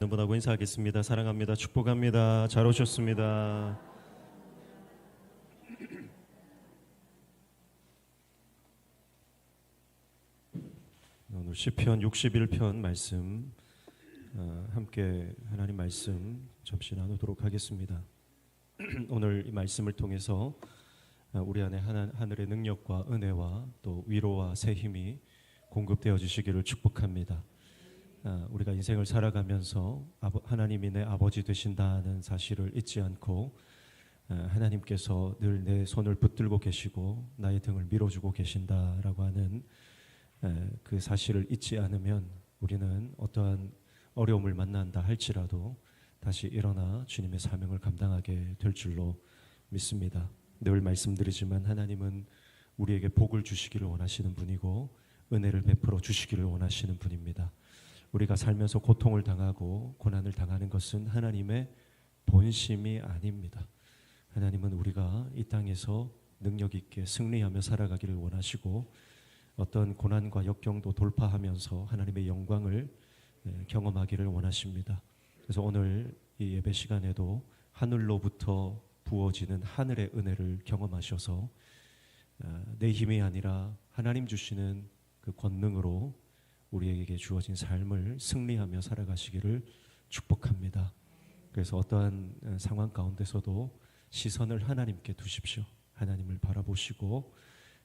분하고 인사하겠습니다. 사랑합니다. 축복합니다. 잘 오셨습니다. 오늘 시편 61편 말씀 함께 하나님 말씀 잠시 나누도록 하겠습니다. 오늘 이 말씀을 통해서 우리 안에 하늘의 능력과 은혜와 또 위로와 새 힘이 공급되어 주시기를 축복합니다. 우리가 인생을 살아가면서 하나님이 내 아버지 되신다는 사실을 잊지 않고 하나님께서 늘 내 손을 붙들고 계시고 나의 등을 밀어주고 계신다라고 하는 그 사실을 잊지 않으면 우리는 어떠한 어려움을 만난다 할지라도 다시 일어나 주님의 사명을 감당하게 될 줄로 믿습니다. 늘 말씀드리지만 하나님은 우리에게 복을 주시기를 원하시는 분이고 은혜를 베풀어 주시기를 원하시는 분입니다. 우리가 살면서 고통을 당하고 고난을 당하는 것은 하나님의 본심이 아닙니다. 하나님은 우리가 이 땅에서 능력 있게 승리하며 살아가기를 원하시고 어떤 고난과 역경도 돌파하면서 하나님의 영광을 경험하기를 원하십니다. 그래서 오늘 이 예배 시간에도 하늘로부터 부어지는 하늘의 은혜를 경험하셔서 내 힘이 아니라 하나님 주시는 그 권능으로 우리에게 주어진 삶을 승리하며 살아가시기를 축복합니다. 그래서 어떠한 상황 가운데서도 시선을 하나님께 두십시오. 하나님을 바라보시고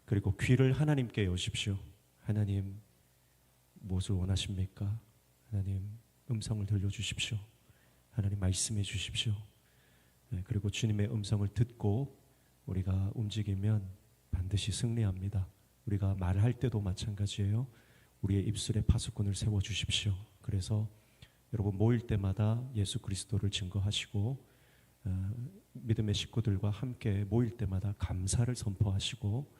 그리고 귀를 하나님께 여십시오. 하나님 무엇을 원하십니까? 하나님 음성을 들려주십시오. 하나님 말씀해 주십시오. 그리고 주님의 음성을 듣고 우리가 움직이면 반드시 승리합니다. 우리가 말할 때도 마찬가지예요. 우리의 입술에 파수꾼을 세워주십시오. 그래서 여러분 모일 때마다 예수 그리스도를 증거하시고 믿음의 식구들과 함께 모일 때마다 감사를 선포하시고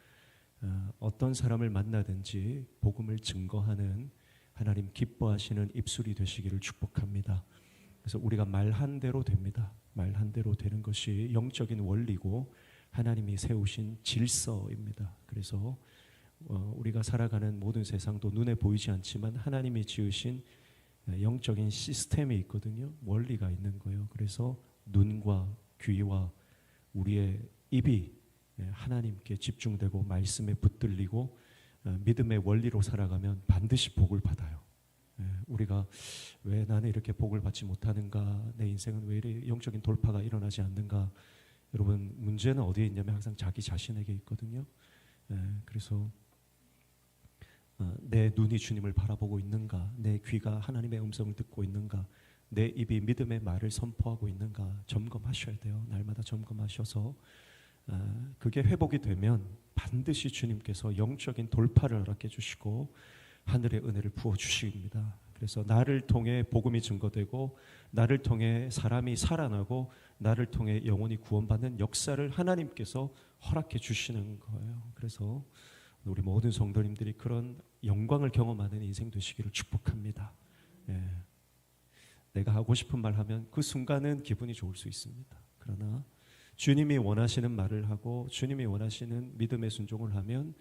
어떤 사람을 만나든지 복음을 증거하는 하나님 기뻐하시는 입술이 되시기를 축복합니다. 그래서 우리가 말한 대로 됩니다. 말한 대로 되는 것이 영적인 원리고 하나님이 세우신 질서입니다. 그래서 우리가 살아가는 모든 세상도 눈에 보이지 않지만 하나님이 지으신 영적인 시스템이 있거든요. 원리가 있는 거예요. 그래서 눈과 귀와 우리의 입이 하나님께 집중되고 말씀에 붙들리고 믿음의 원리로 살아가면 반드시 복을 받아요. 우리가 왜 나는 이렇게 복을 받지 못하는가, 내 인생은 왜 이렇게 영적인 돌파가 일어나지 않는가. 여러분 문제는 어디에 있냐면 항상 자기 자신에게 있거든요. 그래서 내 눈이 주님을 바라보고 있는가, 내 귀가 하나님의 음성을 듣고 있는가, 내 입이 믿음의 말을 선포하고 있는가 점검하셔야 돼요. 날마다 점검하셔서 그게 회복이 되면 반드시 주님께서 영적인 돌파를 허락해 주시고 하늘의 은혜를 부어 주십니다. 그래서 나를 통해 복음이 증거되고 나를 통해 사람이 살아나고 나를 통해 영혼이 구원받는 역사를 하나님께서 허락해 주시는 거예요. 그래서 우리 모든 성도님들이 그런 영광을 경험하는 인생 되시기를 축복합니다. 내가 하고 싶은 말 하면 그 순간은 기분이 좋을 수 있습니다. 그러나 주님이 원하시는 말을 하고 주님이 원하시는 믿음의 순종을 하면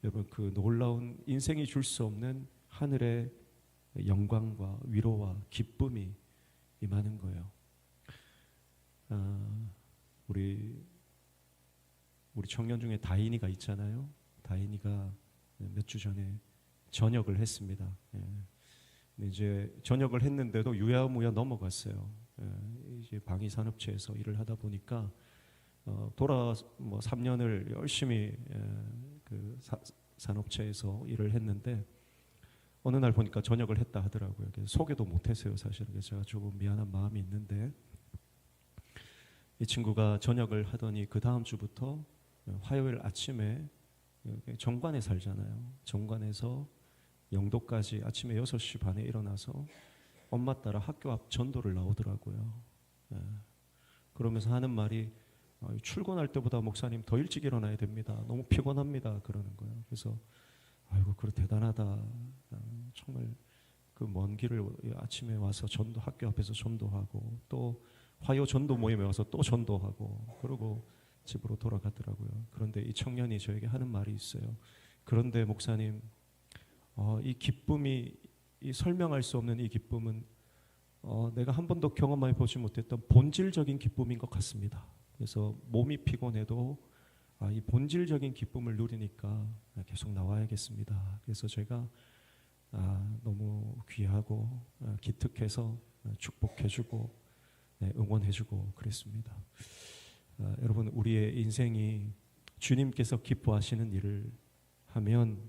여러분 그 놀라운 인생이 줄 수 없는 하늘의 영광과 위로와 기쁨이 임하는 거예요. 우리 청년 중에 다인이가 있잖아요. 다인이가 몇 주 전에 전역을 했습니다. 이제 전역을 했는데도 유야무야 넘어갔어요. 이제 방위산업체에서 일을 하다 보니까 3년을 열심히 그 산업체에서 일을 했는데 어느 날 보니까 전역을 했다 하더라고요. 그래서 소개도 못했어요, 사실은. 그래서 제가 조금 미안한 마음이 있는데 이 친구가 전역을 하더니 그 다음 주부터 화요일 아침에 정관에 살잖아요. 정관에서 영도까지 아침에 6시 반에 일어나서 엄마 따라 학교 앞 전도를 나오더라고요. 그러면서 하는 말이 출근할 때보다 목사님 더 일찍 일어나야 됩니다. 너무 피곤합니다. 그러는 거예요. 그래서 아이고 그래 대단하다. 정말 그 먼 길을 아침에 와서 전도 학교 앞에서 전도하고 또 화요 전도 모임에 와서 또 전도하고 그러고 집으로 돌아가더라고요. 그런데 이 청년이 저에게 하는 말이 있어요. 그런데 목사님 이 기쁨이 이 설명할 수 없는 이 기쁨은 내가 한 번도 경험해 보지 못했던 본질적인 기쁨인 것 같습니다. 그래서 몸이 피곤해도 이 본질적인 기쁨을 누리니까 계속 나와야겠습니다. 그래서 제가 너무 귀하고 기특해서 축복해주고 응원해주고 그랬습니다. 여러분, 우리의 인생이 주님께서 기뻐하시는 일을 하면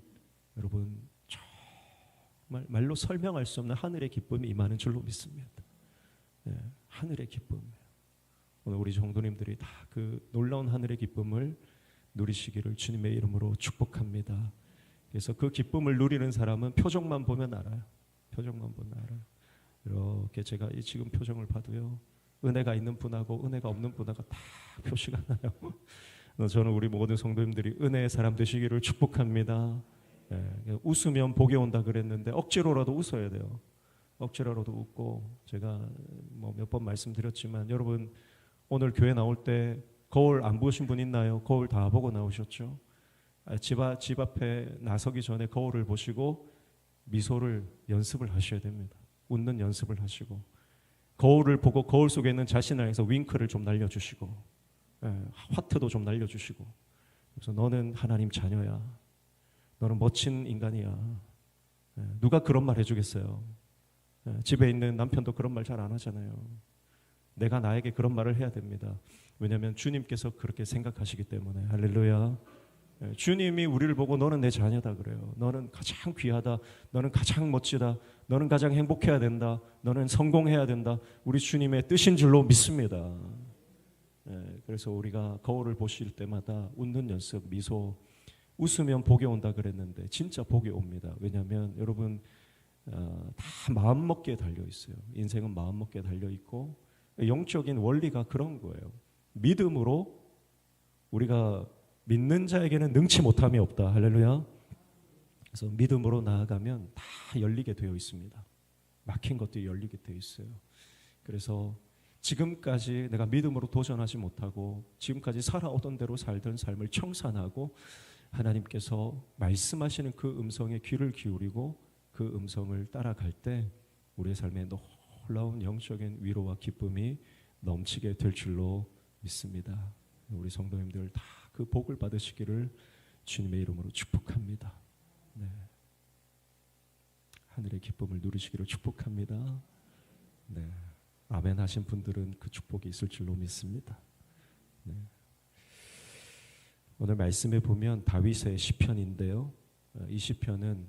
여러분 정말 말로 설명할 수 없는 하늘의 기쁨이 임하는 줄로 믿습니다. 하늘의 기쁨. 오늘 우리 성도님들이 다 그 놀라운 하늘의 기쁨을 누리시기를 주님의 이름으로 축복합니다. 그래서 그 기쁨을 누리는 사람은 표정만 보면 알아요. 표정만 보면 알아요. 이렇게 제가 지금 표정을 봐도요, 은혜가 있는 분하고 은혜가 없는 분하고 다 표시가 나요. 저는 우리 모든 성도님들이 은혜의 사람 되시기를 축복합니다. 웃으면 복이 온다 그랬는데 억지로라도 웃어야 돼요. 억지로라도 웃고, 제가 몇 번 말씀드렸지만 여러분, 오늘 교회 나올 때 거울 안 보신 분 있나요? 거울 다 보고 나오셨죠? 집 앞에 나서기 전에 거울을 보시고 미소를 연습을 하셔야 됩니다. 웃는 연습을 하시고, 거울을 보고 거울 속에 있는 자신을 향해서 윙크를 좀 날려주시고, 하트도 좀 날려주시고, 그래서 너는 하나님 자녀야, 너는 멋진 인간이야. 누가 그런 말 해주겠어요? 집에 있는 남편도 그런 말 잘 안 하잖아요. 내가 나에게 그런 말을 해야 됩니다. 왜냐하면 주님께서 그렇게 생각하시기 때문에. 할렐루야. 주님이 우리를 보고 너는 내 자녀다 그래요. 너는 가장 귀하다. 너는 가장 멋지다. 너는 가장 행복해야 된다. 너는 성공해야 된다. 우리 주님의 뜻인 줄로 믿습니다. 그래서 우리가 거울을 보실 때마다 웃는 연습, 미소, 웃으면 복이 온다 그랬는데 진짜 복이 옵니다. 왜냐하면 여러분, 다 마음먹기에 달려 있어요. 인생은 마음먹기에 달려 있고, 영적인 원리가 그런 거예요. 믿음으로 우리가 믿는 자에게는 능치 못함이 없다. 할렐루야. 그래서 믿음으로 나아가면 다 열리게 되어 있습니다. 막힌 것도 열리게 되어 있어요. 그래서 지금까지 내가 믿음으로 도전하지 못하고 지금까지 살아오던 대로 살던 삶을 청산하고 하나님께서 말씀하시는 그 음성에 귀를 기울이고 그 음성을 따라갈 때 우리의 삶에 놀라운 영적인 위로와 기쁨이 넘치게 될 줄로 믿습니다. 우리 성도님들 다 그 복을 받으시기를 주님의 이름으로 축복합니다. 하늘의 기쁨을 누리시기를 축복합니다. 아멘 하신 분들은 그 축복이 있을 줄로 믿습니다. 오늘 말씀에 보면 다윗의 시편인데요, 이 시편은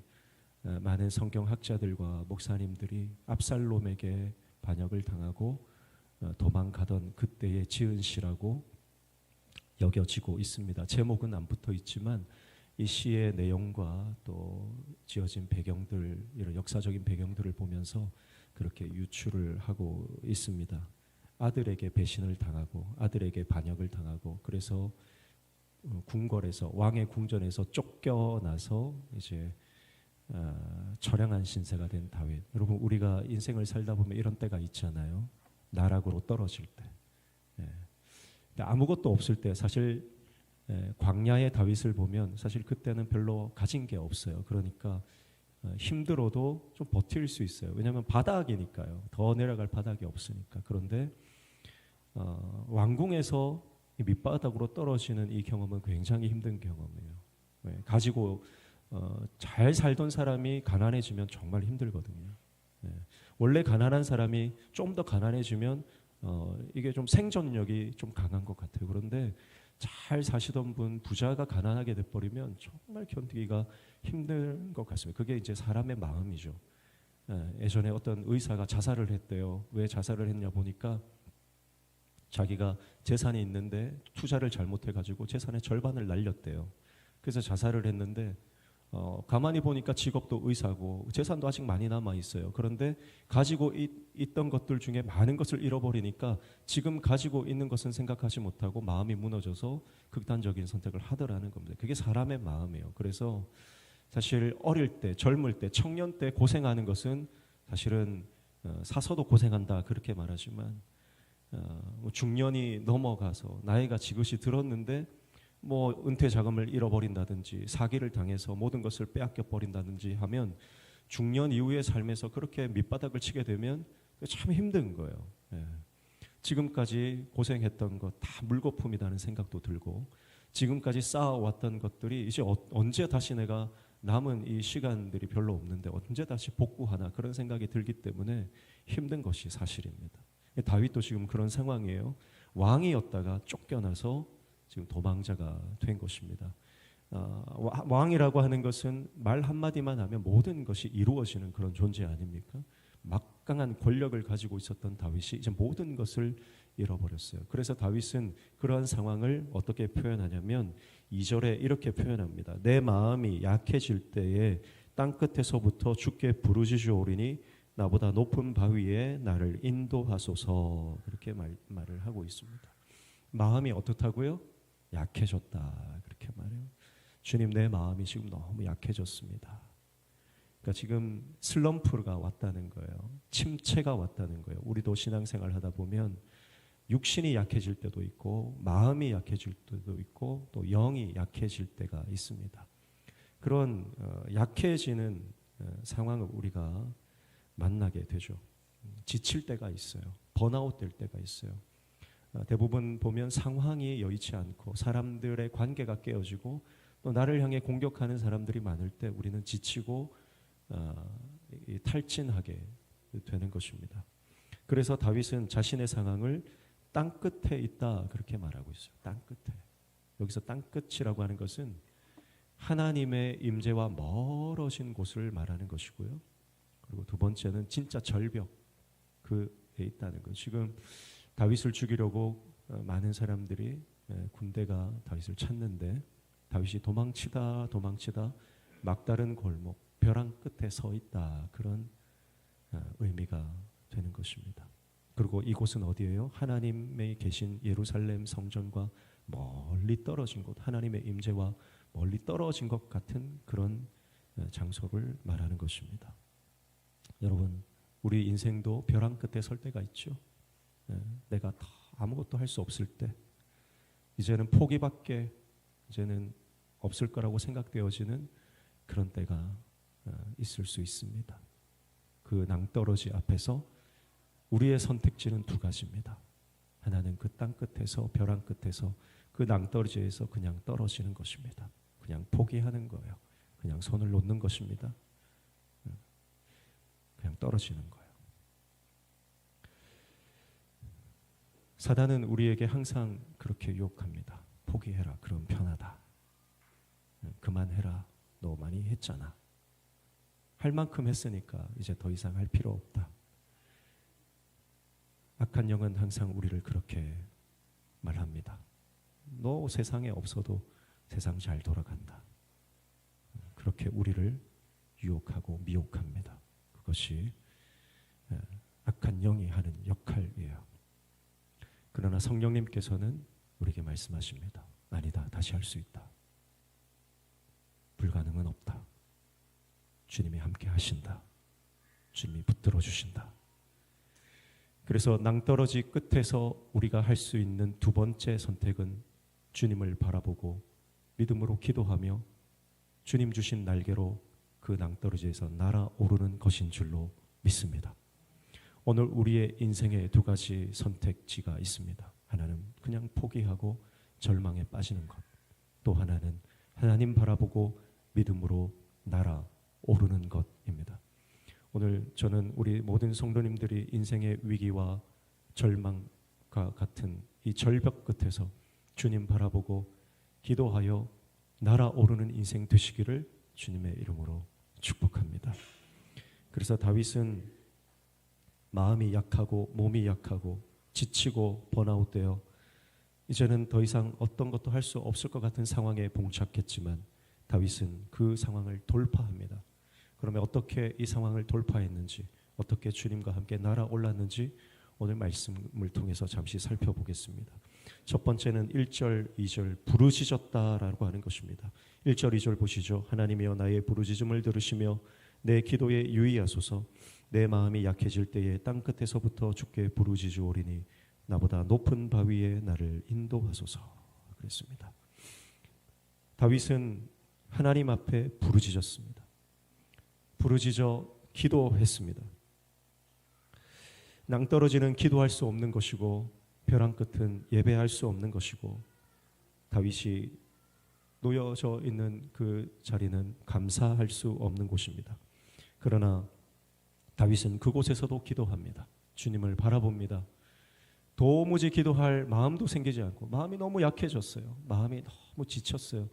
많은 성경학자들과 목사님들이 압살롬에게 반역을 당하고 도망가던 그때의 지은 시라고 여겨지고 있습니다. 제목은 안 붙어 있지만 이 시의 내용과 또 지어진 배경들, 이런 역사적인 배경들을 보면서 그렇게 유추를 하고 있습니다. 아들에게 배신을 당하고 아들에게 반역을 당하고, 그래서 궁궐에서, 왕의 궁전에서 쫓겨나서 이제 처량한 신세가 된 다윗. 여러분, 우리가 인생을 살다 보면 이런 때가 있잖아요. 나락으로 떨어질 때, 아무것도 없을 때, 사실 광야의 다윗을 보면 사실 그때는 별로 가진 게 없어요. 그러니까 힘들어도 좀 버틸 수 있어요. 왜냐하면 바닥이니까요. 더 내려갈 바닥이 없으니까. 그런데 왕궁에서 밑바닥으로 떨어지는 이 경험은 굉장히 힘든 경험이에요. 가지고 잘 살던 사람이 가난해지면 정말 힘들거든요. 원래 가난한 사람이 좀 더 가난해지면 이게 좀 생존력이 좀 강한 것 같아요. 그런데 잘 사시던 분, 부자가 가난하게 돼버리면 정말 견디기가 힘든 것 같습니다. 그게 이제 사람의 마음이죠. 예전에 어떤 의사가 자살을 했대요. 왜 자살을 했냐 보니까 자기가 재산이 있는데 투자를 잘못해가지고 재산의 절반을 날렸대요. 그래서 자살을 했는데 가만히 보니까 직업도 의사고 재산도 아직 많이 남아 있어요. 그런데 가지고 있던 것들 중에 많은 것을 잃어버리니까 지금 가지고 있는 것은 생각하지 못하고 마음이 무너져서 극단적인 선택을 하더라는 겁니다. 그게 사람의 마음이에요. 그래서 사실 어릴 때, 젊을 때, 청년 때 고생하는 것은 사실은 사서도 고생한다 그렇게 말하지만 중년이 넘어가서 나이가 지긋이 들었는데 은퇴 자금을 잃어버린다든지 사기를 당해서 모든 것을 빼앗겨 버린다든지 하면 중년 이후의 삶에서 그렇게 밑바닥을 치게 되면 참 힘든 거예요. 예. 지금까지 고생했던 것 다 물거품이라는 생각도 들고 지금까지 쌓아왔던 것들이 이제 언제 다시 내가 남은 이 시간들이 별로 없는데 언제 다시 복구하나 그런 생각이 들기 때문에 힘든 것이 사실입니다. 다윗도 지금 그런 상황이에요. 왕이었다가 쫓겨나서 지금 도망자가 된 것입니다. 왕이라고 하는 것은 말 한마디만 하면 모든 것이 이루어지는 그런 존재 아닙니까? 막강한 권력을 가지고 있었던 다윗이 이제 모든 것을 잃어버렸어요. 그래서 다윗은 그러한 상황을 어떻게 표현하냐면 2절에 이렇게 표현합니다. 내 마음이 약해질 때에 땅끝에서부터 주께 부르짖으오리니 나보다 높은 바위에 나를 인도하소서. 그렇게 말을 하고 있습니다. 마음이 어떻다고요? 약해졌다. 그렇게 말해요. 주님, 내 마음이 지금 너무 약해졌습니다. 그러니까 지금 슬럼프가 왔다는 거예요. 침체가 왔다는 거예요. 우리도 신앙생활 하다 보면 육신이 약해질 때도 있고 마음이 약해질 때도 있고 또 영이 약해질 때가 있습니다. 그런 약해지는 상황을 우리가 만나게 되죠. 지칠 때가 있어요. 번아웃 될 때가 있어요. 대부분 보면 상황이 여의치 않고 사람들의 관계가 깨어지고 또 나를 향해 공격하는 사람들이 많을 때 우리는 지치고 탈진하게 되는 것입니다. 그래서 다윗은 자신의 상황을 땅끝에 있다 그렇게 말하고 있어요. 땅끝에. 여기서 땅끝이라고 하는 것은 하나님의 임재와 멀어진 곳을 말하는 것이고요. 그리고 두 번째는 진짜 절벽 그에 있다는 것. 지금 다윗을 죽이려고 많은 사람들이 군대가 다윗을 찾는데 다윗이 도망치다 막다른 골목 벼랑 끝에 서 있다. 그런 의미가 되는 것입니다. 그리고 이곳은 어디예요? 하나님의 계신 예루살렘 성전과 멀리 떨어진 곳, 하나님의 임재와 멀리 떨어진 것 같은 그런 장소를 말하는 것입니다. 여러분, 우리 인생도 벼랑 끝에 설 때가 있죠. 내가 다 아무것도 할 수 없을 때, 이제는 포기밖에 이제는 없을 거라고 생각되어지는 그런 때가 있을 수 있습니다. 그 낭떠러지 앞에서 우리의 선택지는 두 가지입니다. 하나는 그 땅 끝에서 벼랑 끝에서 그 낭떠러지에서 그냥 떨어지는 것입니다. 그냥 포기하는 거예요. 그냥 손을 놓는 것입니다. 그냥 떨어지는 거예요. 사단은 우리에게 항상 그렇게 유혹합니다. 포기해라. 그럼 편하다. 그만해라. 너 많이 했잖아. 할 만큼 했으니까 이제 더 이상 할 필요 없다. 악한 영은 항상 우리를 그렇게 말합니다. 너 세상에 없어도 세상 잘 돌아간다. 그렇게 우리를 유혹하고 미혹합니다. 그것이 악한 영이 하는 역할이에요. 그러나 성령님께서는 우리에게 말씀하십니다. 아니다. 다시 할 수 있다. 불가능은 없다. 주님이 함께 하신다. 주님이 붙들어 주신다. 그래서 낭떠러지 끝에서 우리가 할 수 있는 두 번째 선택은 주님을 바라보고 믿음으로 기도하며 주님 주신 날개로 그 낭떠러지에서 날아오르는 것인 줄로 믿습니다. 오늘 우리의 인생에 두 가지 선택지가 있습니다. 하나는 그냥 포기하고 절망에 빠지는 것. 또 하나는 하나님 바라보고 믿음으로 날아오르는 것입니다. 오늘 저는 우리 모든 성도님들이 인생의 위기와 절망과 같은 이 절벽 끝에서 주님 바라보고 기도하여 날아오르는 인생 되시기를 주님의 이름으로 축복합니다. 그래서 다윗은 마음이 약하고 몸이 약하고 지치고 번아웃되어 이제는 더 이상 어떤 것도 할 수 없을 것 같은 상황에 봉착했지만 다윗은 그 상황을 돌파합니다. 그러면 어떻게 이 상황을 돌파했는지, 어떻게 주님과 함께 날아올랐는지 오늘 말씀을 통해서 잠시 살펴보겠습니다. 첫 번째는 1절, 2절 부르짖었다라고 하는 것입니다. 1절, 2절 보시죠. 하나님이여 나의 부르짖음을 들으시며 내 기도에 유의하소서. 내 마음이 약해질 때에 땅끝에서부터 주께 부르짖으오리니 나보다 높은 바위에 나를 인도하소서. 그랬습니다. 다윗은 하나님 앞에 부르짖었습니다. 부르짖어 기도했습니다. 낭떠러지는 기도할 수 없는 것이고 벼랑 끝은 예배할 수 없는 것이고 다윗이 놓여져 있는 그 자리는 감사할 수 없는 곳입니다. 그러나 다윗은 그곳에서도 기도합니다. 주님을 바라봅니다. 도무지 기도할 마음도 생기지 않고 마음이 너무 약해졌어요. 마음이 너무 지쳤어요.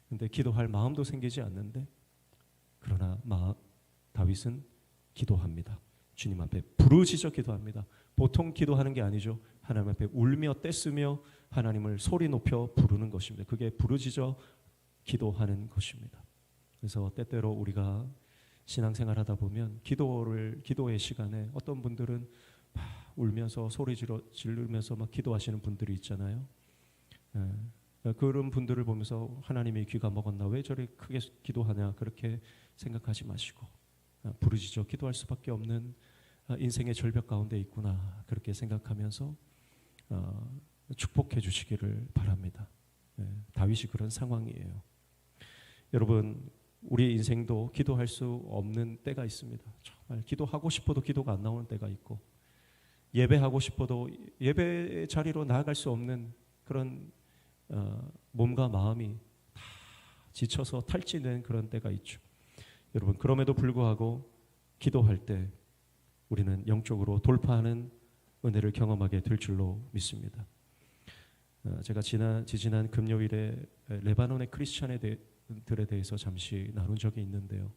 근데 기도할 마음도 생기지 않는데 그러나 다윗은 기도합니다. 주님 앞에 부르짖어 기도합니다. 보통 기도하는 게 아니죠. 하나님 앞에 울며 떼쓰며 하나님을 소리 높여 부르는 것입니다. 그게 부르짖어 기도하는 것입니다. 그래서 때때로 우리가 신앙생활하다 보면 기도의 시간에 어떤 분들은 막 울면서 소리 지르면서 막 기도하시는 분들이 있잖아요. 그런 분들을 보면서 하나님이 귀가 먹었나 왜 저리 크게 기도하냐 그렇게 생각하지 마시고 부르짖어 기도할 수밖에 없는 인생의 절벽 가운데 있구나 그렇게 생각하면서 축복해 주시기를 바랍니다. 다윗이 그런 상황이에요. 여러분 우리 인생도 기도할 수 없는 때가 있습니다. 정말 기도하고 싶어도 기도가 안 나오는 때가 있고 예배하고 싶어도 예배 자리로 나아갈 수 없는 그런 몸과 마음이 다 지쳐서 탈진된 그런 때가 있죠. 여러분 그럼에도 불구하고 기도할 때 우리는 영적으로 돌파하는 은혜를 경험하게 될 줄로 믿습니다. 제가 지지난 금요일에 레바논의 크리스찬들에 대해서 잠시 나눈 적이 있는데요.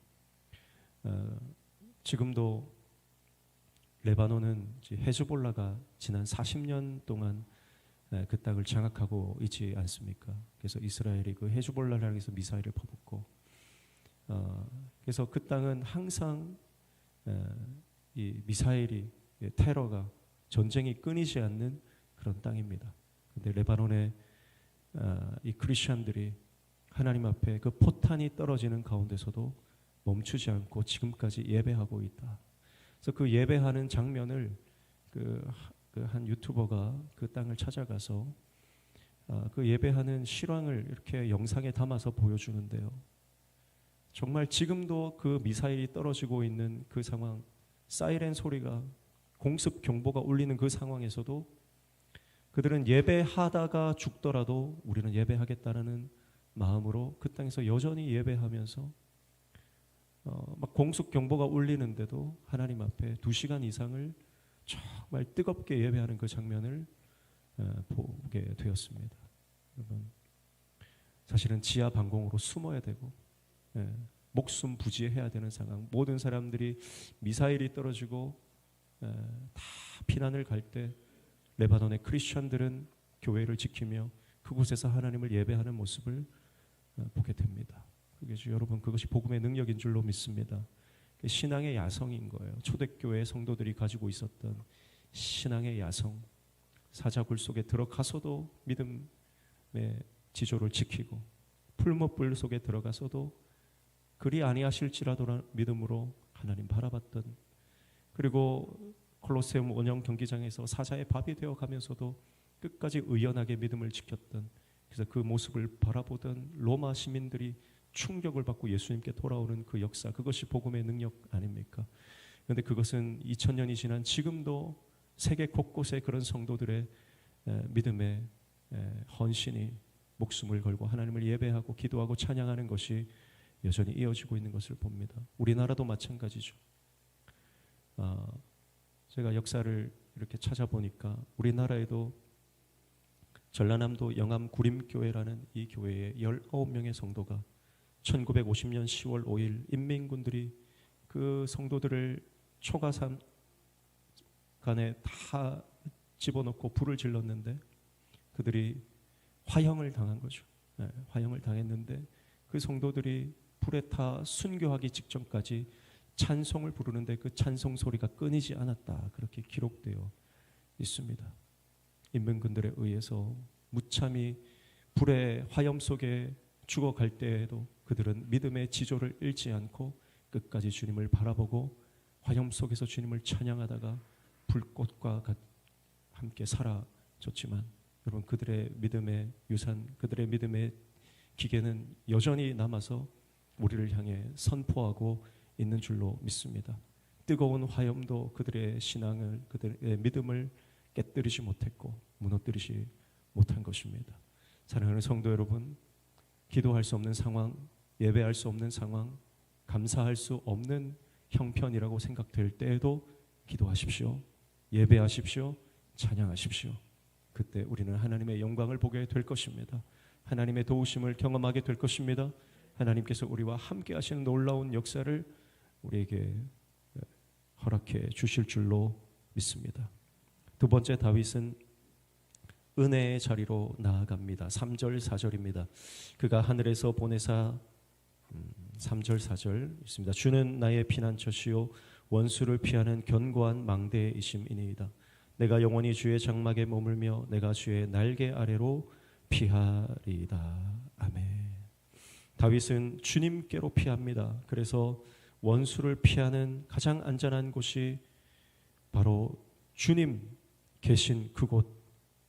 지금도 레바논은 헤즈볼라가 지난 40년 동안 그 땅을 장악하고 있지 않습니까? 그래서 이스라엘이 그 헤즈볼라를 향해서 미사일을 퍼붓고 그래서 그 땅은 항상 이 미사일이 테러가 전쟁이 끊이지 않는 그런 땅입니다. 그런데 레바논의 이 크리스천들이 하나님 앞에 그 포탄이 떨어지는 가운데서도 멈추지 않고 지금까지 예배하고 있다. 그래서 그 예배하는 장면을 그 한 유튜버가 그 땅을 찾아가서 그 예배하는 실황을 이렇게 영상에 담아서 보여주는데요. 정말 지금도 그 미사일이 떨어지고 있는 그 상황, 사이렌 소리가 공습 경보가 울리는 그 상황에서도 그들은 예배하다가 죽더라도 우리는 예배하겠다는 마음으로 그 땅에서 여전히 예배하면서 막 공습 경보가 울리는데도 하나님 앞에 2시간 이상을 정말 뜨겁게 예배하는 그 장면을 보게 되었습니다. 여러분, 사실은 지하 방공으로 숨어야 되고 목숨 부지해야 되는 상황, 모든 사람들이 미사일이 떨어지고 다 피난을 갈 때 레바논의 크리스천들은 교회를 지키며 그곳에서 하나님을 예배하는 모습을 보게 됩니다. 여러분 그것이 복음의 능력인 줄로 믿습니다. 신앙의 야성인 거예요. 초대교회 성도들이 가지고 있었던 신앙의 야성, 사자굴 속에 들어가서도 믿음의 지조를 지키고 풀무불 속에 들어가서도 그리 아니하실지라도 믿음으로 하나님 바라봤던, 그리고 콜로세움 원형 경기장에서 사자의 밥이 되어가면서도 끝까지 의연하게 믿음을 지켰던, 그래서 그 모습을 바라보던 로마 시민들이 충격을 받고 예수님께 돌아오는 그 역사, 그것이 복음의 능력 아닙니까? 그런데 그것은 2000년이 지난 지금도 세계 곳곳에 그런 성도들의 믿음의 헌신이 목숨을 걸고 하나님을 예배하고 기도하고 찬양하는 것이 여전히 이어지고 있는 것을 봅니다. 우리나라도 마찬가지죠. 제가 역사를 이렇게 찾아보니까 우리나라에도 전라남도 영암 구림교회라는 이 교회에 19명의 성도가 1950년 10월 5일 인민군들이 그 성도들을 초가산 간에 다 집어넣고 불을 질렀는데 그들이 화형을 당한 거죠. 화형을 당했는데 그 성도들이 불에 타 순교하기 직전까지 찬송을 부르는데 그 찬송 소리가 끊이지 않았다. 그렇게 기록되어 있습니다. 인민군들에 의해서 무참히 불의 화염 속에 죽어갈 때에도 그들은 믿음의 지조를 잃지 않고 끝까지 주님을 바라보고 화염 속에서 주님을 찬양하다가 불꽃과 함께 사라졌지만 여러분 그들의 믿음의 유산, 그들의 믿음의 기계는 여전히 남아서 우리를 향해 선포하고 있는 줄로 믿습니다. 뜨거운 화염도 그들의 신앙을, 그들의 믿음을 깨뜨리지 못했고 무너뜨리지 못한 것입니다. 사랑하는 성도 여러분, 기도할 수 없는 상황, 예배할 수 없는 상황, 감사할 수 없는 형편이라고 생각될 때에도 기도하십시오. 예배하십시오. 찬양하십시오. 그때 우리는 하나님의 영광을 보게 될 것입니다. 하나님의 도우심을 경험하게 될 것입니다. 하나님께서 우리와 함께 하시는 놀라운 역사를 우리에게 허락해 주실 줄로 믿습니다. 두 번째, 다윗은 은혜의 자리로 나아갑니다. 3절 4절입니다. 그가 하늘에서 보내사 3절 4절 있습니다. 주는 나의 피난처시요 원수를 피하는 견고한 망대이심이니이다. 내가 영원히 주의 장막에 머물며 내가 주의 날개 아래로 피하리이다. 아멘. 다윗은 주님께로 피합니다. 그래서 원수를 피하는 가장 안전한 곳이 바로 주님 계신 그곳,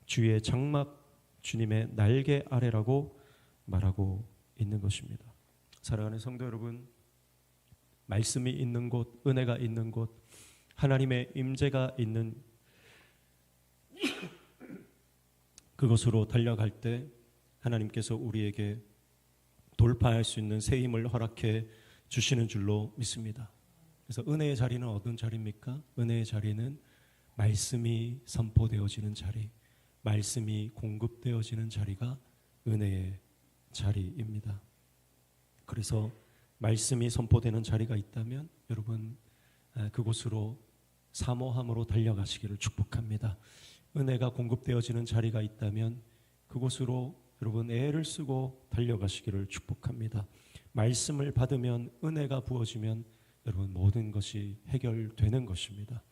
주의 장막, 주님의 날개 아래라고 말하고 있는 것입니다. 사랑하는 성도 여러분, 말씀이 있는 곳, 은혜가 있는 곳, 하나님의 임재가 있는 그것으로 달려갈 때 하나님께서 우리에게 돌파할 수 있는 새 힘을 허락해 주시는 줄로 믿습니다. 그래서 은혜의 자리는 어떤 자리입니까? 은혜의 자리는 말씀이 선포되어지는 자리, 말씀이 공급되어지는 자리가 은혜의 자리입니다. 그래서 말씀이 선포되는 자리가 있다면 여러분 그곳으로 사모함으로 달려가시기를 축복합니다. 은혜가 공급되어지는 자리가 있다면 그곳으로 여러분 애를 쓰고 달려가시기를 축복합니다. 말씀을 받으면, 은혜가 부어지면 여러분 모든 것이 해결되는 것입니다.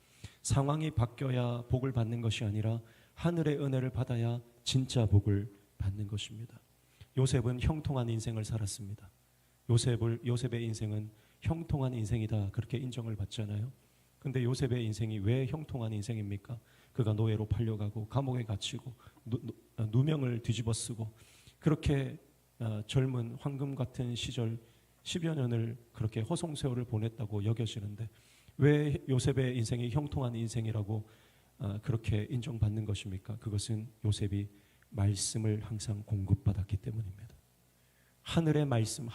상황이 바뀌어야 복을 받는 것이 아니라 하늘의 은혜를 받아야 진짜 복을 받는 것입니다. 요셉은 형통한 인생을 살았습니다. 요셉의 인생은 형통한 인생이다, 그렇게 인정을 받잖아요. 근데 요셉의 인생이 왜 형통한 인생입니까? 그가 노예로 팔려가고 감옥에 갇히고 누명을 뒤집어 쓰고 그렇게 젊은 황금 같은 시절 10여 년을 그렇게 허송세월을 보냈다고 여겨지는데 왜 요셉의 인생이 형통한 인생이라고 그렇게 인정받는 것입니까? 그것은 요셉이 말씀을 항상 공급받았기 때문입니다. 하늘의 말씀,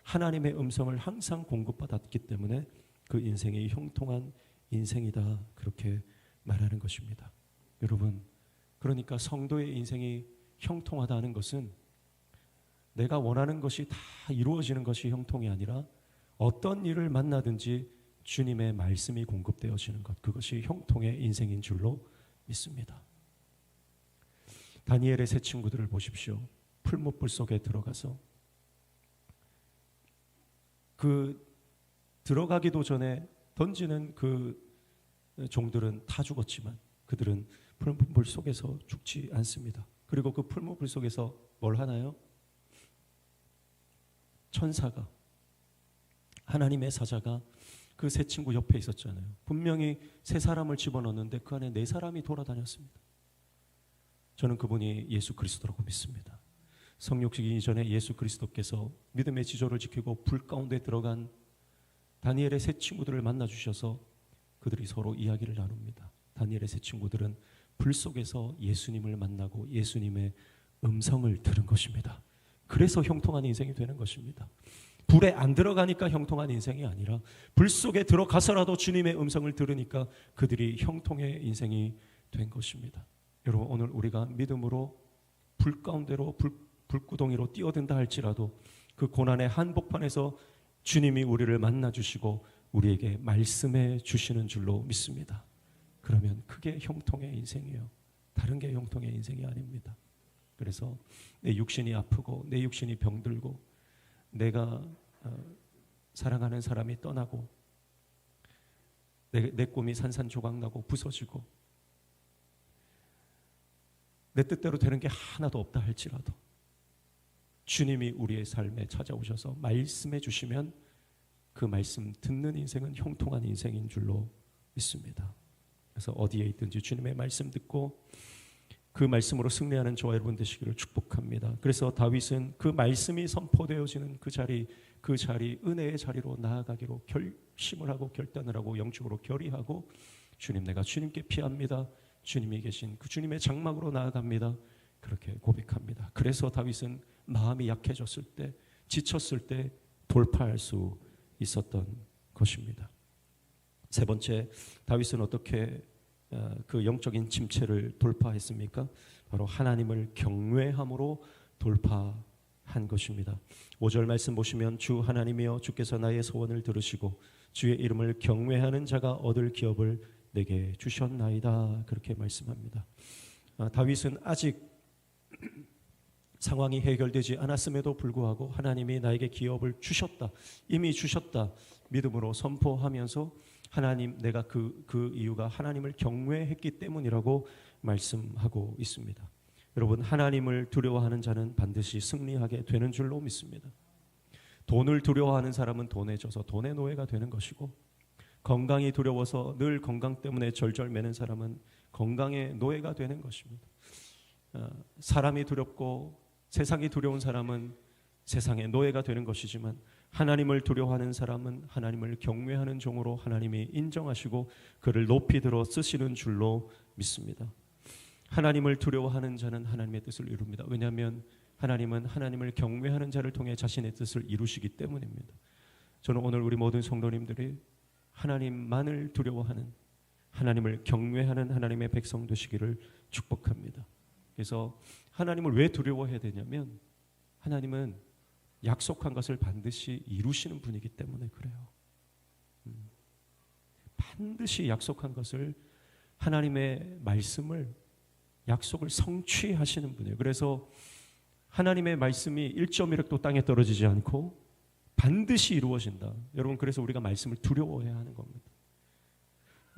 하나님의 음성을 항상 공급받았기 때문에 그 인생이 형통한 인생이다, 그렇게 말하는 것입니다. 여러분, 그러니까 성도의 인생이 형통하다는 것은 내가 원하는 것이 다 이루어지는 것이 형통이 아니라 어떤 일을 만나든지 주님의 말씀이 공급되어지는 것, 그것이 형통의 인생인 줄로 믿습니다. 다니엘의 세 친구들을 보십시오. 풀무불 속에 들어가서 들어가기도 전에 던지는 그 종들은 다 죽었지만 그들은 풀무불 속에서 죽지 않습니다. 그리고 그 풀무불 속에서 뭘 하나요? 천사가, 하나님의 사자가 그 세 친구 옆에 있었잖아요. 분명히 세 사람을 집어넣었는데 그 안에 네 사람이 돌아다녔습니다. 저는 그분이 예수 그리스도라고 믿습니다. 성육시기 이전에 예수 그리스도께서 믿음의 지조를 지키고 불 가운데 들어간 다니엘의 세 친구들을 만나 주셔서 그들이 서로 이야기를 나눕니다. 다니엘의 세 친구들은 불 속에서 예수님을 만나고 예수님의 음성을 들은 것입니다. 그래서 형통한 인생이 되는 것입니다. 불에 안 들어가니까 형통한 인생이 아니라 불 속에 들어가서라도 주님의 음성을 들으니까 그들이 형통의 인생이 된 것입니다. 여러분, 오늘 우리가 믿음으로 불 가운데로 불구덩이로 뛰어든다 할지라도 그 고난의 한복판에서 주님이 우리를 만나주시고 우리에게 말씀해 주시는 줄로 믿습니다. 그러면 그게 형통의 인생이에요. 다른 게 형통의 인생이 아닙니다. 그래서 내 육신이 아프고 내 육신이 병들고 내가 사랑하는 사람이 떠나고 내 꿈이 산산조각나고 부서지고 내 뜻대로 되는 게 하나도 없다 할지라도 주님이 우리의 삶에 찾아오셔서 말씀해 주시면 그 말씀 듣는 인생은 형통한 인생인 줄로 믿습니다. 그래서 어디에 있든지 주님의 말씀 듣고 그 말씀으로 승리하는 저와 여러분 되시기를 축복합니다. 그래서 다윗은 그 말씀이 선포되어지는 그 자리 은혜의 자리로 나아가기로 결심을 하고 결단을 하고 영적으로 결의하고 주님, 내가 주님께 피합니다. 주님이 계신 그 주님의 장막으로 나아갑니다. 그렇게 고백합니다. 그래서 다윗은 마음이 약해졌을 때, 지쳤을 때 돌파할 수 있었던 것입니다. 세 번째, 다윗은 어떻게 그 영적인 침체를 돌파했습니까? 바로 하나님을 경외함으로 돌파한 것입니다. 5절 말씀 보시면 주 하나님이여 주께서 나의 소원을 들으시고 주의 이름을 경외하는 자가 얻을 기업을 내게 주셨나이다. 그렇게 말씀합니다. 다윗은 아직 상황이 해결되지 않았음에도 불구하고 하나님이 나에게 기업을 주셨다, 이미 주셨다 믿음으로 선포하면서 하나님, 내가 그 이유가 하나님을 경외했기 때문이라고 말씀하고 있습니다. 여러분, 하나님을 두려워하는 자는 반드시 승리하게 되는 줄로 믿습니다. 돈을 두려워하는 사람은 돈에 져서 돈의 노예가 되는 것이고, 건강이 두려워서 늘 건강 때문에 절절매는 사람은 건강의 노예가 되는 것입니다. 사람이 두렵고 세상이 두려운 사람은 세상의 노예가 되는 것이지만, 하나님을 두려워하는 사람은 하나님을 경외하는 종으로 하나님이 인정하시고 그를 높이 들어 쓰시는 줄로 믿습니다. 하나님을 두려워하는 자는 하나님의 뜻을 이룹니다. 왜냐하면 하나님은 하나님을 경외하는 자를 통해 자신의 뜻을 이루시기 때문입니다. 저는 오늘 우리 모든 성도님들이 하나님만을 두려워하는, 하나님을 경외하는 하나님의 백성 되시기를 축복합니다. 그래서 하나님을 왜 두려워해야 되냐면, 하나님은 약속한 것을 반드시 이루시는 분이기 때문에 그래요. 반드시 약속한 것을, 하나님의 말씀을, 약속을 성취하시는 분이에요. 그래서 하나님의 말씀이 1.1획도 땅에 떨어지지 않고 반드시 이루어진다. 여러분, 그래서 우리가 말씀을 두려워해야 하는 겁니다.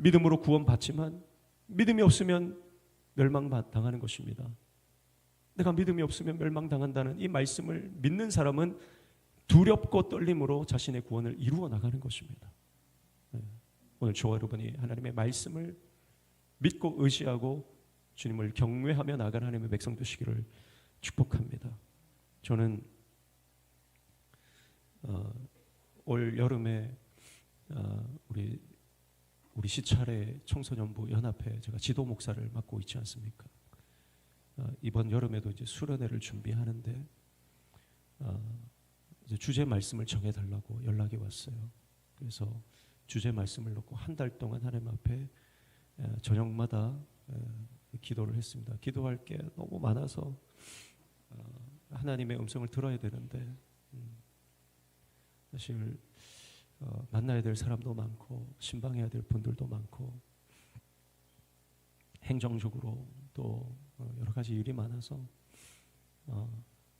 믿음으로 구원받지만 믿음이 없으면 멸망당하는 것입니다. 내가 믿음이 없으면 멸망당한다는 이 말씀을 믿는 사람은 두렵고 떨림으로 자신의 구원을 이루어 나가는 것입니다. 오늘 저와 여러분이 하나님의 말씀을 믿고 의지하고 주님을 경외하며 나가는 하나님의 백성 되시기를 축복합니다. 저는 올 여름에 우리 시찰의 청소년부 연합회 제가 지도 목사를 맡고 있지 않습니까? 이번 여름에도 이제 수련회를 준비하는데 이제 주제 말씀을 정해달라고 연락이 왔어요. 그래서 주제 말씀을 놓고 한 달 동안 하나님 앞에 저녁마다 기도를 했습니다. 기도할 게 너무 많아서 하나님의 음성을 들어야 되는데 사실 만나야 될 사람도 많고 신방해야 될 분들도 많고 행정적으로 또 여러 가지 일이 많아서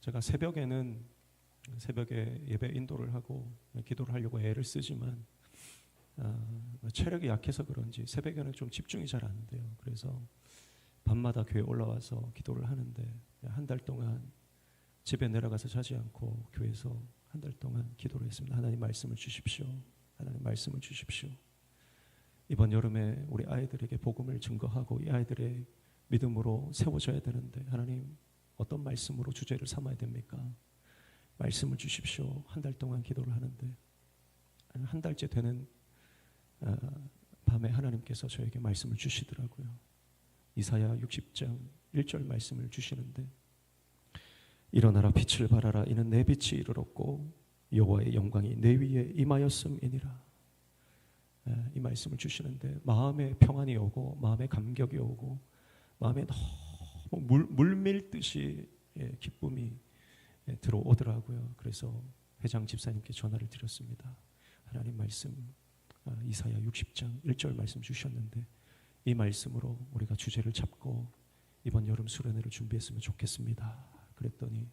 제가 새벽에 예배 인도를 하고 기도를 하려고 애를 쓰지만 체력이 약해서 그런지 새벽에는 좀 집중이 잘 안 돼요. 그래서 밤마다 교회 올라와서 기도를 하는데 한 달 동안 집에 내려가서 자지 않고 교회에서 한 달 동안 기도를 했습니다. 하나님 말씀을 주십시오. 하나님 말씀을 주십시오. 이번 여름에 우리 아이들에게 복음을 증거하고 이 아이들의 믿음으로 세워져야 되는데 하나님 어떤 말씀으로 주제를 삼아야 됩니까? 말씀을 주십시오. 한 달 동안 기도를 하는데 한 달째 되는 밤에 하나님께서 저에게 말씀을 주시더라고요. 이사야 60장 1절 말씀을 주시는데 일어나라 빛을 발하라 이는 내 빛이 이르렀고 여호와의 영광이 내 위에 임하였음이니라. 이 말씀을 주시는데 마음에 평안이 오고 마음에 감격이 오고 마음에 너무 물밀듯이 기쁨이 들어오더라고요. 그래서 회장 집사님께 전화를 드렸습니다. 하나님 말씀 이사야 60장 1절 말씀 주셨는데 이 말씀으로 우리가 주제를 잡고 이번 여름 수련회를 준비했으면 좋겠습니다. 그랬더니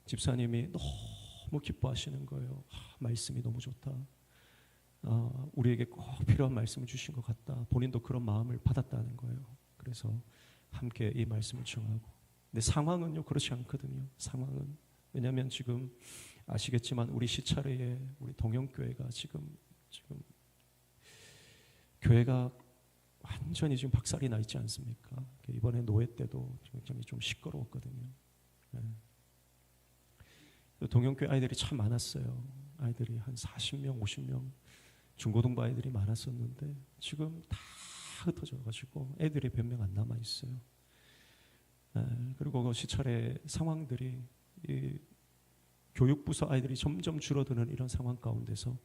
집사님이 너무 기뻐하시는 거예요. 말씀이 너무 좋다. 우리에게 꼭 필요한 말씀을 주신 것 같다. 본인도 그런 마음을 받았다는 거예요. 그래서 함께 이 말씀을 정하고. 근데 상황은요 그렇지 않거든요. 상황은 왜냐하면 지금 아시겠지만 우리 시차례에 우리 동영교회가 지금 교회가 완전히 지금 박살이 나 있지 않습니까? 이번에 노회 때도 굉장히 좀 시끄러웠거든요. 예. 동영교회 아이들이 참 많았어요. 아이들이 한 40명, 50명 중고등부 아이들이 많았었는데 지금 다 흩어져가지고 애들이 몇 명 안 남아 있어요. 그리고 그 시찰의 상황들이 이 교육부서 아이들이 점점 줄어드는 이런 상황 가운데서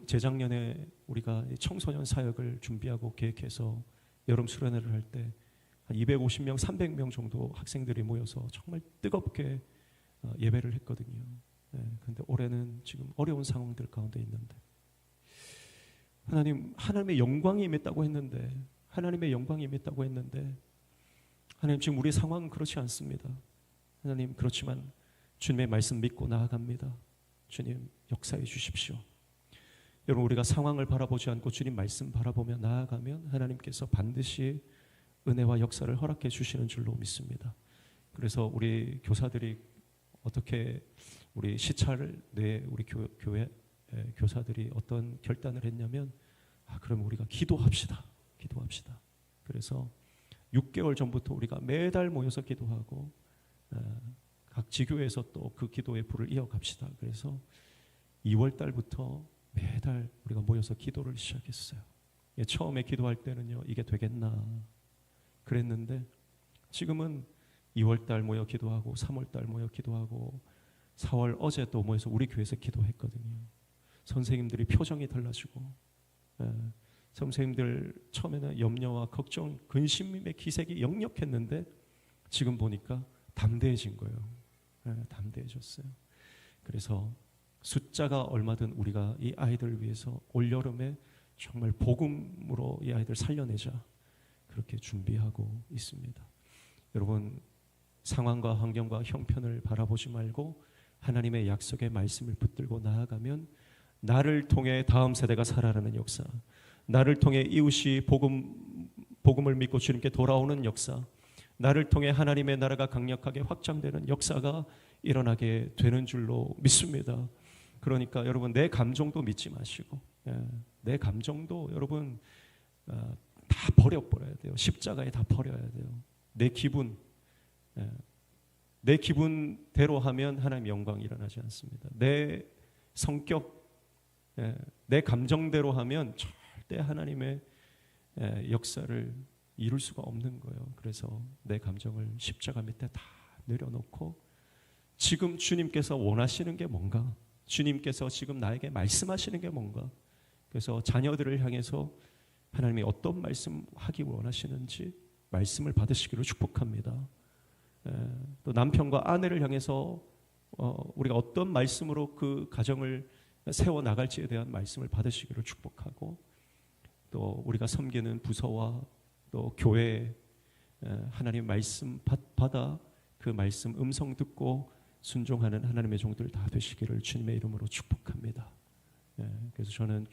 재작년에 우리가 청소년 사역을 준비하고 계획해서 여름 수련회를 할 때 한 250명, 300명 정도 학생들이 모여서 정말 뜨겁게 예배를 했거든요. 그런데 올해는 지금 어려운 상황들 가운데 있는데 하나님의 영광이 임했다고 했는데 하나님 지금 우리 상황은 그렇지 않습니다. 하나님 그렇지만 주님의 말씀 믿고 나아갑니다. 주님 역사해 주십시오. 여러분 우리가 상황을 바라보지 않고 주님 말씀 바라보며 나아가면 하나님께서 반드시 은혜와 역사를 허락해 주시는 줄로 믿습니다. 그래서 우리 교사들이 어떻게 우리 시차를 내 우리 교회 교사들이 어떤 결단을 했냐면 그럼 우리가 기도합시다. 그래서 6개월 전부터 우리가 매달 모여서 기도하고 각 지교에서 또 그 기도의 불을 이어갑시다. 그래서 2월 달부터 매달 우리가 모여서 기도를 시작했어요. 처음에 기도할 때는요 이게 되겠나 그랬는데 지금은 2월 달 모여 기도하고 3월 달 모여 기도하고 4월 어제 또 모여서 우리 교회에서 기도했거든요. 선생님들이 표정이 달라지고 선생님들 처음에는 염려와 걱정, 근심의 기색이 역력했는데 지금 보니까 담대해진 거예요. 담대해졌어요. 그래서 숫자가 얼마든 우리가 이 아이들을 위해서 올여름에 정말 복음으로 이 아이들 살려내자 그렇게 준비하고 있습니다. 여러분 상황과 환경과 형편을 바라보지 말고 하나님의 약속의 말씀을 붙들고 나아가면 나를 통해 다음 세대가 살아나는 역사, 나를 통해 이웃이 복음을 믿고 주님께 돌아오는 역사, 나를 통해 하나님의 나라가 강력하게 확장되는 역사가 일어나게 되는 줄로 믿습니다. 그러니까 여러분 내 감정도 믿지 마시고 내 감정도 여러분 다 버려야 돼요. 십자가에 다 버려야 돼요. 내 기분대로 하면 하나님 영광이 일어나지 않습니다. 내 성격, 내 감정대로 하면 절대 하나님의 역사를 이룰 수가 없는 거예요. 그래서 내 감정을 십자가 밑에 다 내려놓고 지금 주님께서 원하시는 게 뭔가, 주님께서 지금 나에게 말씀하시는 게 뭔가, 그래서 자녀들을 향해서 하나님이 어떤 말씀하기 원하시는지 말씀을 받으시기를 축복합니다. 또 남편과 아내를 향해서 우리가 어떤 말씀으로 그 가정을 세워나갈지에 대한 말씀을 받으시기를 축복하고, 또 우리가 섬기는 부서와 또 교회 하나님의 말씀 받아 그 말씀 음성 듣고 순종하는 하나님의 종들 다 되시기를 주님의 이름으로 축복합니다. 그래서 저는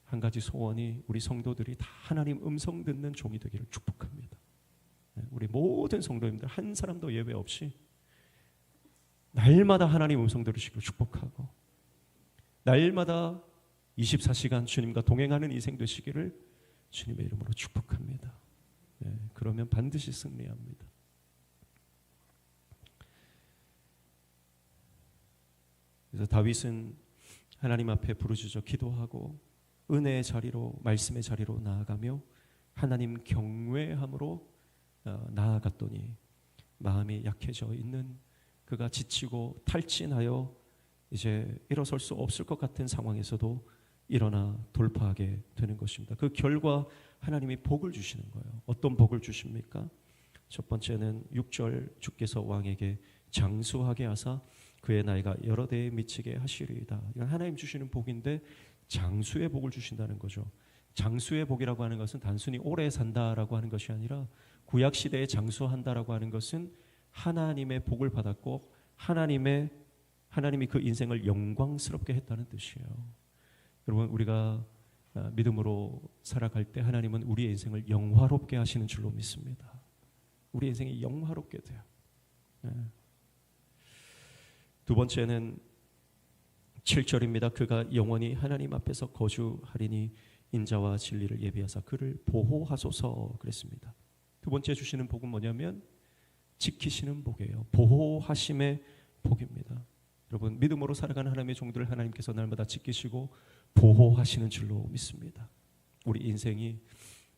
한 가지 소원이 우리 성도들이 다 하나님 음성 듣는 종이 되기를 축복합니다. 우리 모든 성도님들 한 사람도 예외 없이 날마다 하나님 음성 들으시기를 축복하고 날마다 24시간 주님과 동행하는 인생 되시기를 주님의 이름으로 축복합니다. 그러면 반드시 승리합니다. 그래서 다윗은 하나님 앞에 부르짖어 기도하고 은혜의 자리로, 말씀의 자리로 나아가며 하나님 경외함으로 나아갔더니 마음이 약해져 있는 그가 지치고 탈진하여 이제 일어설 수 없을 것 같은 상황에서도 일어나 돌파하게 되는 것입니다. 그 결과 하나님이 복을 주시는 거예요. 어떤 복을 주십니까? 첫 번째는 6절 주께서 왕에게 장수하게 하사 그의 나이가 여러 대에 미치게 하시리이다. 이건 하나님 주시는 복인데 장수의 복을 주신다는 거죠. 장수의 복이라고 하는 것은 단순히 오래 산다라고 하는 것이 아니라 구약 시대에 장수한다라고 하는 것은 하나님의 복을 받았고 하나님이 그 인생을 영광스럽게 했다는 뜻이에요. 여러분 우리가 믿음으로 살아갈 때 하나님은 우리의 인생을 영화롭게 하시는 줄로 믿습니다. 우리 인생이 영화롭게 돼요. 두 번째는 7절입니다. 그가 영원히 하나님 앞에서 거주하리니 인자와 진리를 예비하사 그를 보호하소서 그랬습니다. 두 번째 주시는 복은 뭐냐면 지키시는 복이에요. 보호하심의 복입니다. 여러분, 믿음으로 살아가는 하나님의 종들을 하나님께서 날마다 지키시고 보호하시는 줄로 믿습니다. 우리 인생이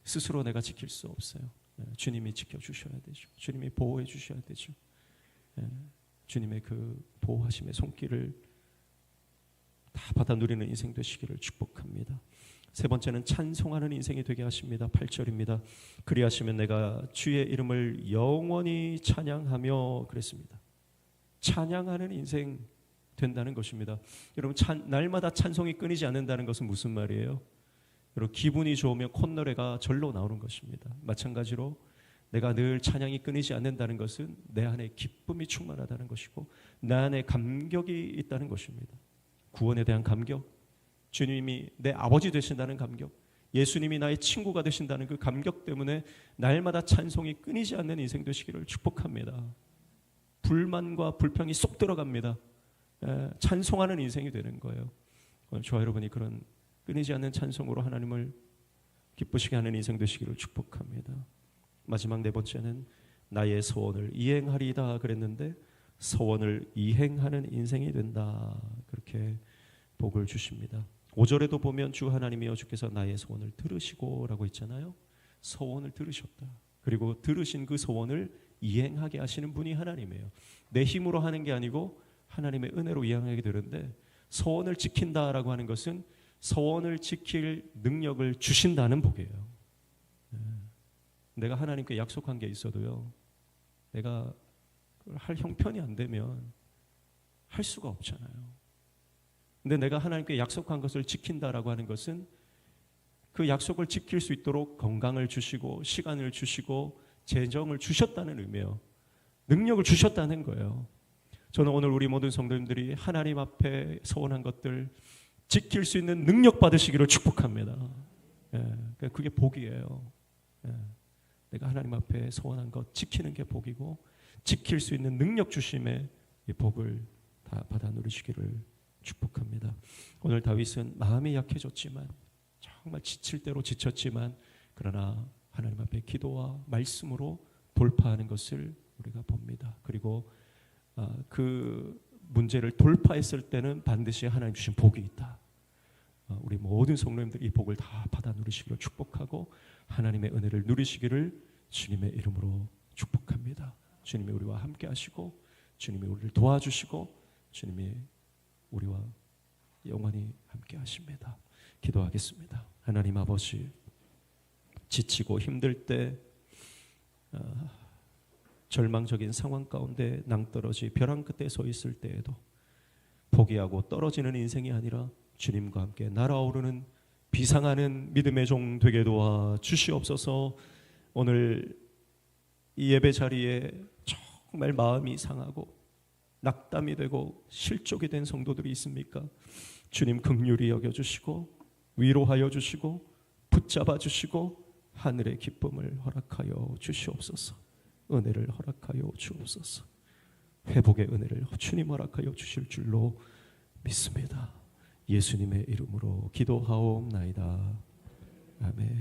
스스로 내가 지킬 수 없어요. 주님이 지켜주셔야 되죠. 주님이 보호해 주셔야 되죠. 주님의 그 보호하심의 손길을 다 받아 누리는 인생 되시기를 축복합니다. 세 번째는 찬송하는 인생이 되게 하십니다. 8절입니다. 그리하시면 내가 주의 이름을 영원히 찬양하며 그랬습니다. 찬양하는 인생 된다는 것입니다. 여러분, 날마다 찬송이 끊이지 않는다는 것은 무슨 말이에요? 여러분, 기분이 좋으면 콧노래가 절로 나오는 것입니다. 마찬가지로 내가 늘 찬양이 끊이지 않는다는 것은 내 안에 기쁨이 충만하다는 것이고 내 안에 감격이 있다는 것입니다. 구원에 대한 감격, 주님이 내 아버지 되신다는 감격, 예수님이 나의 친구가 되신다는 그 감격 때문에 날마다 찬송이 끊이지 않는 인생 되시기를 축복합니다. 불만과 불평이 쏙 들어갑니다. 찬송하는 인생이 되는 거예요. 저와 여러분이 그런 끊이지 않는 찬송으로 하나님을 기쁘시게 하는 인생 되시기를 축복합니다. 마지막 네 번째는 나의 소원을 이행하리다 그랬는데 소원을 이행하는 인생이 된다, 그렇게 복을 주십니다. 5절에도 보면 주 하나님이여 주께서 나의 소원을 들으시고 라고 있잖아요. 소원을 들으셨다. 그리고 들으신 그 소원을 이행하게 하시는 분이 하나님이에요. 내 힘으로 하는 게 아니고 하나님의 은혜로 이행하게 되는데, 소원을 지킨다라고 하는 것은 소원을 지킬 능력을 주신다는 복이에요. 내가 하나님께 약속한 게 있어도요, 내가 그걸 할 형편이 안 되면 할 수가 없잖아요. 근데 내가 하나님께 약속한 것을 지킨다라고 하는 것은 그 약속을 지킬 수 있도록 건강을 주시고 시간을 주시고 재정을 주셨다는 의미예요. 능력을 주셨다는 거예요. 저는 오늘 우리 모든 성도님들이 하나님 앞에 소원한 것들 지킬 수 있는 능력 받으시기를 축복합니다. 그게 복이에요. 내가 하나님 앞에 소원한 것 지키는 게 복이고 지킬 수 있는 능력 주심의 이 복을 다 받아 누리시기를 축복합니다. 오늘 다윗은 마음이 약해졌지만, 정말 지칠 대로 지쳤지만, 그러나 하나님 앞에 기도와 말씀으로 돌파하는 것을 우리가 봅니다. 그리고 그 문제를 돌파했을 때는 반드시 하나님 주신 복이 있다. 우리 모든 성도님들 이 복을 다 받아 누리시기를 축복하고 하나님의 은혜를 누리시기를 주님의 이름으로 축복합니다. 주님이 우리와 함께 하시고 주님이 우리를 도와주시고 주님이 우리와 영원히 함께 하십니다. 기도하겠습니다. 하나님 아버지, 지치고 힘들 때, 절망적인 상황 가운데 낭떠러지 벼랑 끝에 서 있을 때에도 포기하고 떨어지는 인생이 아니라 주님과 함께 날아오르는 비상하는 믿음의 종 되게 도와 주시옵소서. 오늘 이 예배 자리에 정말 마음이 상하고 낙담이 되고 실족이 된 성도들이 있습니까? 주님 긍휼히 여겨주시고 위로하여 주시고 붙잡아 주시고 하늘의 기쁨을 허락하여 주시옵소서. 은혜를 허락하여 주옵소서. 회복의 은혜를 주님 허락하여 주실 줄로 믿습니다. 예수님의 이름으로 기도하옵나이다. 아멘.